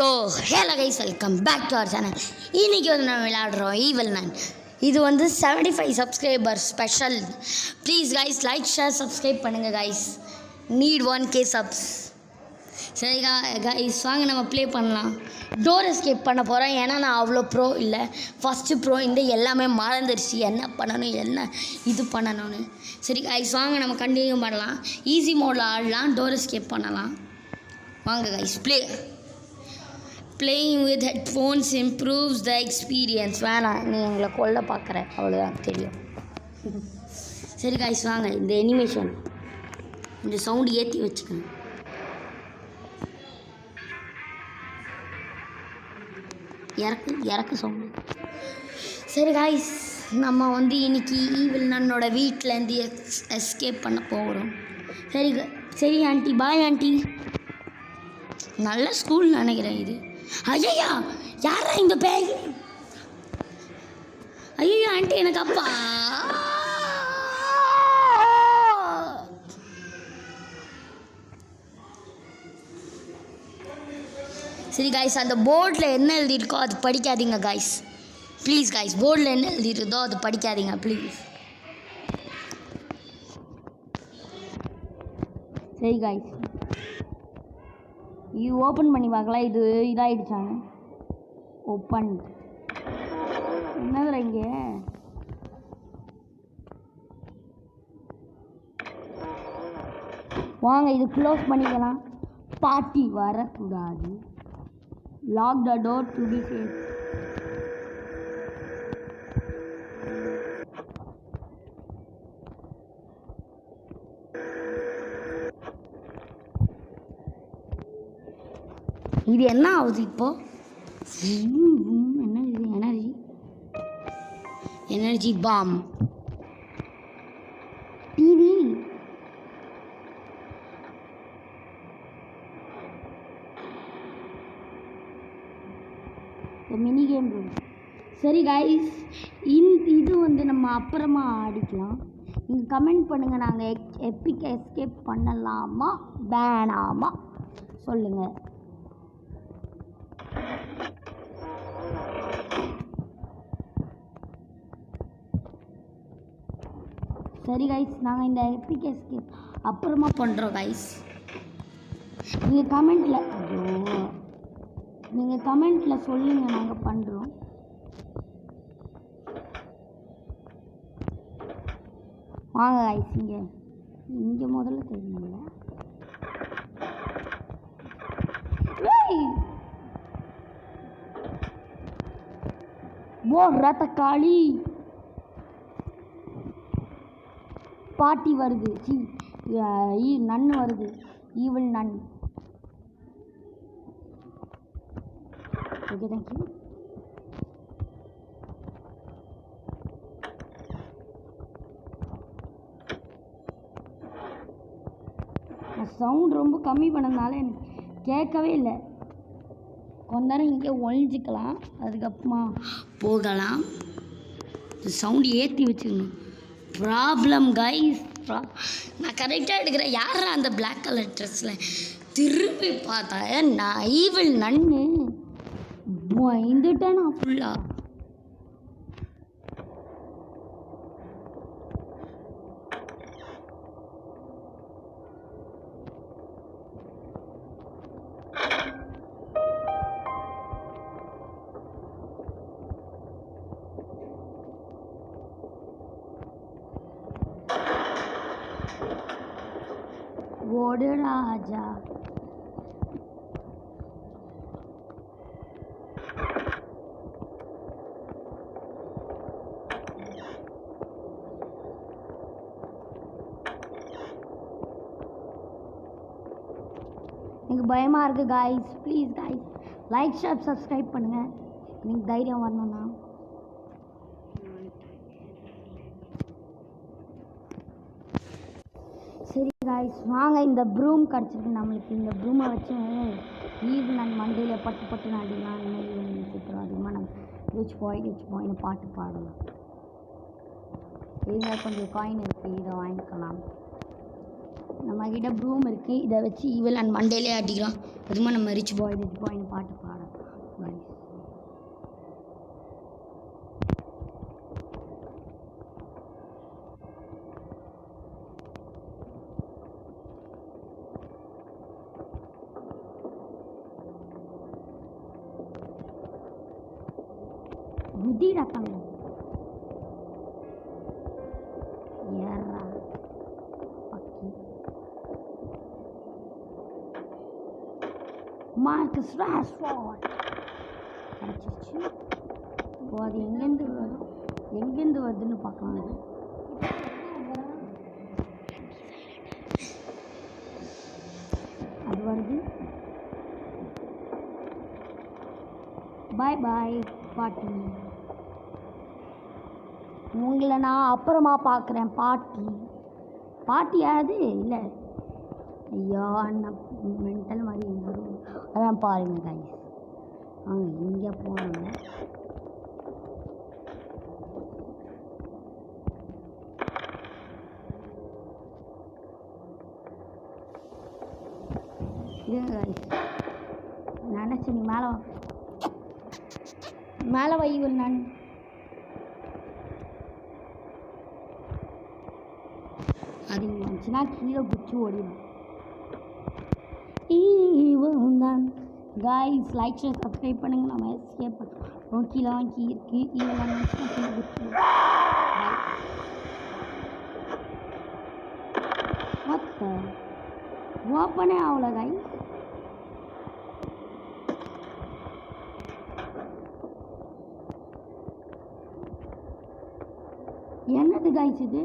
So hello guys, welcome back to our channel. இன்றைக்கி வந்து நம்ம விளையாடுறோம் ஈவில் நான். இது வந்து 75 subscriber special. Please guys, like share subscribe பண்ணுங்கள் கைஸ். Need 1K subs. சரி கைஸ், வாங்க நம்ம ப்ளே பண்ணலாம். டோர் எஸ்கேப் பண்ண போகிறேன். ஏன்னா நான் அவ்வளோ ப்ரோ இல்லை, ஃபஸ்ட்டு ப்ரோ. இந்த எல்லாமே மறந்துடுச்சு என்ன பண்ணணும், என்ன இது பண்ணணும்னு. சரி கைஸ், வாங்க நம்ம கண்டினியூ பண்ணலாம். ஈஸி மோடில் ஆடலாம், டோர் எஸ்கேப் பண்ணலாம். வாங்க guys, playing with headphones improves the experience. வேணாம், நீ எங்களை கொல்ல பார்க்குற, அவ்வளோதான் தெரியும். சரி கைஸ், வாங்க இந்த அனிமேஷன் இந்த சவுண்டு ஏற்றி வச்சுக்கணும். இறக்கு சவுண்டு. சரி கைஸ், நம்ம வந்து இன்னைக்கு ஈவில் நன்னோட வீட்டிலேருந்து எஸ்கேப் பண்ண போகிறோம். சரி ஆண்டி, பாய் ஆண்டி. நல்ல ஸ்கூல் நினைக்கிறேன் இது. ஐயா, யாரா இந்த பேய்? ஐயோ ஆண்டி, எனக்கு அப்பா. சரி கைஸ், அந்த போர்டில் என்ன எழுதியிருக்கோ அது படிக்காதீங்க கைஸ், ப்ளீஸ் கைஸ். போர்டில் என்ன எழுதியிருந்தோ அது படிக்காதீங்க ப்ளீஸ். சரி கைஸ், இது ஓப்பன் பண்ணி பார்க்கலாம். இது இதாகிடுச்சாங்க. ஓப்பன் என்னதுல இங்கே? வாங்க இது க்ளோஸ் பண்ணிக்கலாம். பாட்டி வரக்கூடாது. Lock the door to be safe. இது என்ன ஆகுது இப்போ? என்ன இது? Energy bomb. TV mini game room. சரி கைஸ், இது வந்து நம்ம அப்புறமா ஆடிக்கலாம். நீங்கள் கமெண்ட் பண்ணுங்கள், நாங்கள் எப்பிக் எஸ்கேப் பண்ணலாமா வேணாமா சொல்லுங்கள். சரி கைஸ், நாங்கள் இந்த எப்பிக் எஸ்கேப் அப்புறமா பண்ணுறோம் கைஸ். நீங்கள் கமெண்ட்டில் சொல்லுங்கள், நாங்கள் பண்ணுறோம். வாங்க கைஸ், இங்கே முதல்ல தெரியுமில்ல. ஓ ரத்தக்காளி, பாட்டி வருது. நன்னு வருது, ஈவில் நன். Okay, thank you. சவுண்ட் ரொம்ப கம்மி பண்ணதுனால எனக்கு கேட்கவே இல்லை. கொஞ்ச நேரம் இங்கே ஒழிஞ்சிக்கலாம், அதுக்கப்புறமா போகலாம். சவுண்டு ஏற்றி வச்சுக்கணும். ப்ராப்ளம் கைஸ், நான் கரெக்டாக எடுக்கிறேன். யாரா அந்த பிளாக் கலர் ட்ரெஸ்ஸில்? திரும்பி பார்த்தா நான் ஈவில் நன்னு பயந்துட்டேன் நான் ஃபுல்லாக. ஓடு ராஜா. எனக்கு பயமாக இருக்குது guys. Please guys, like share subscribe பண்ணுங்கள். எனக்கு தைரியம் வரணும்னா. சரி காய்ஸ், வாங்க இந்த ப்ரூம் கிடச்சிருக்கு நம்மளுக்கு. இந்த ப்ரூமை வச்சு ஈவில் நான் மண்டையில் பட்டு நாடிலாம். ஈவில் சீக்கிரம் அதிகமாக நம்ம ரிச் பாய்னு பாட்டு பாடலாம். இதில் கொஞ்சம் காயின் இருக்குது, இதை வாங்கிக்கலாம். நம்மக்கிட்ட ப்ரூம் இருக்குது, இதை வச்சு ஈவில் அண்ட் மண்டேலே அடிக்கிறோம். அதுமா நம்ம ரிச் பாய்னு பாட்டு பாடலாம். விட்டிடா தங்க ஏறா பக்கி மார்க்கஸ் ராஷ்ஃபோர்ட் கிடச்சிருச்சு. அது எங்கேருந்து வருதுன்னு பார்க்கலாம். அது வருது. பாய் பாய் பாட்டி, உங்களை நான் அப்புறமா பார்க்குறேன். பாட்டி யாரு இல்லை. ஐயா அண்ணா மென்டல் மாதிரி வரும். அதான் பாருங்க கைஸ், இங்கே போனாங்க. நினச்சி நீ மேலே வைவல் நான் அது வந்துச்சுன்னா கீழே குச்சி ஓடிடும். தான் கைஸ், லைக் ஷேர் சப்ஸ்கிரைப் பண்ணுங்க. நம்ம எஸ்கேப் பண்ணுறோம். கீழே வாங்கி இருக்கு. ஈவன் கீழே குச்சி ஓப்பனே ஆகல கைஸ். என்னது கைஸ் இது?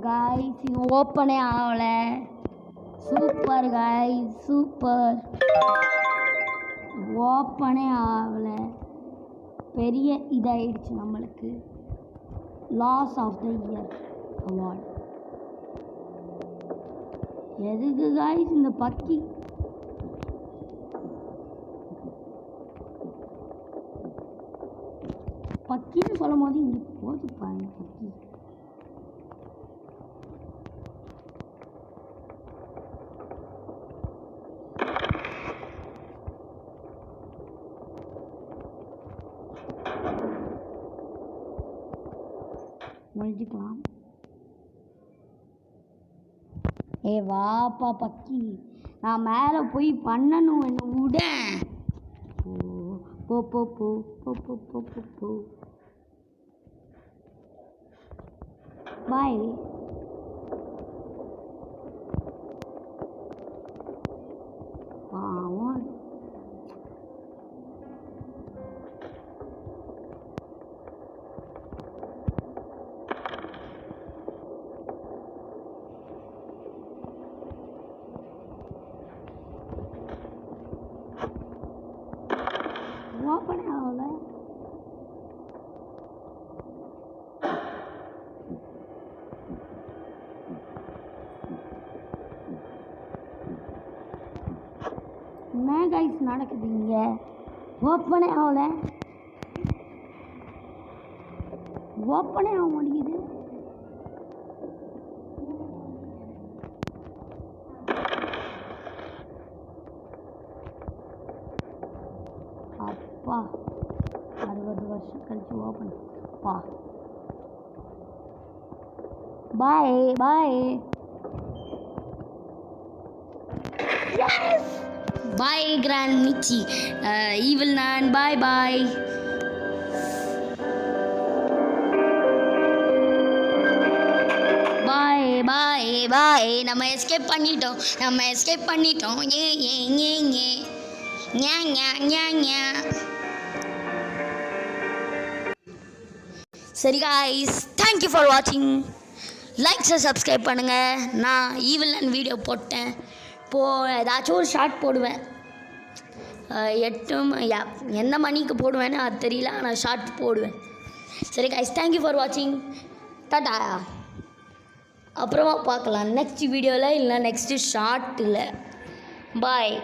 கைஸ் இது ஓப்பனே ஆகல. Super guys, super. ஓப்பனே ஆகல. பெரிய இதாயிடுச்சு நம்மளுக்கு. Loss of the year award. எதுக்கு கைஸ் இந்த பக்கி? பக்கின்னு சொல்லும் போது இங்கே போது பாருங்க பக்கி. முடிச்சுக்கலாம். வாப்பா பக்கி, நான் மேலே போய் பண்ணணும். என்ன விட போ போ போ போ போ போ போ போ. பாய். பாவம். ஓப்பனே ஆகல. என்ன கைஸ் நடக்குது இங்க? ஓப்பனே ஆகல. ஓப்பனே ஆக மாட்டேங்குது. அப்பா 60 வருஷம் கழிச்சு ஓப்பன். அப்பா பாய் பாய். பாய் கிராண்ட் மிச்சி, ஈவில் நான். பாய் பாய். பாய் பாய் பாய். நம்ம எஸ்கேப் பண்ணிட்டோம். ஏ ஏ ஏ ஏ ஞா ஞா ஞா ஞா. சரி காய்ஸ், தேங்க்யூ ஃபார் வாட்சிங். லைக் சப்ஸ்கிரைப் பண்ணுங்கள். நான் ஈவில் நான் வீடியோ போட்டேன். இப்போது ஏதாச்சும் ஒரு ஷார்ட் போடுவேன். 8 எந்த மணிக்கு போடுவேன்னு அது தெரியல, ஆனால் ஷார்ட் போடுவேன். சரி காய்ஸ், தேங்க்யூ ஃபார் வாட்சிங். டாடா. அப்புறமா பார்க்கலாம் நெக்ஸ்ட் வீடியோவில், இல்லை நெக்ஸ்ட்டு ஷார்ட்டில். பாய்.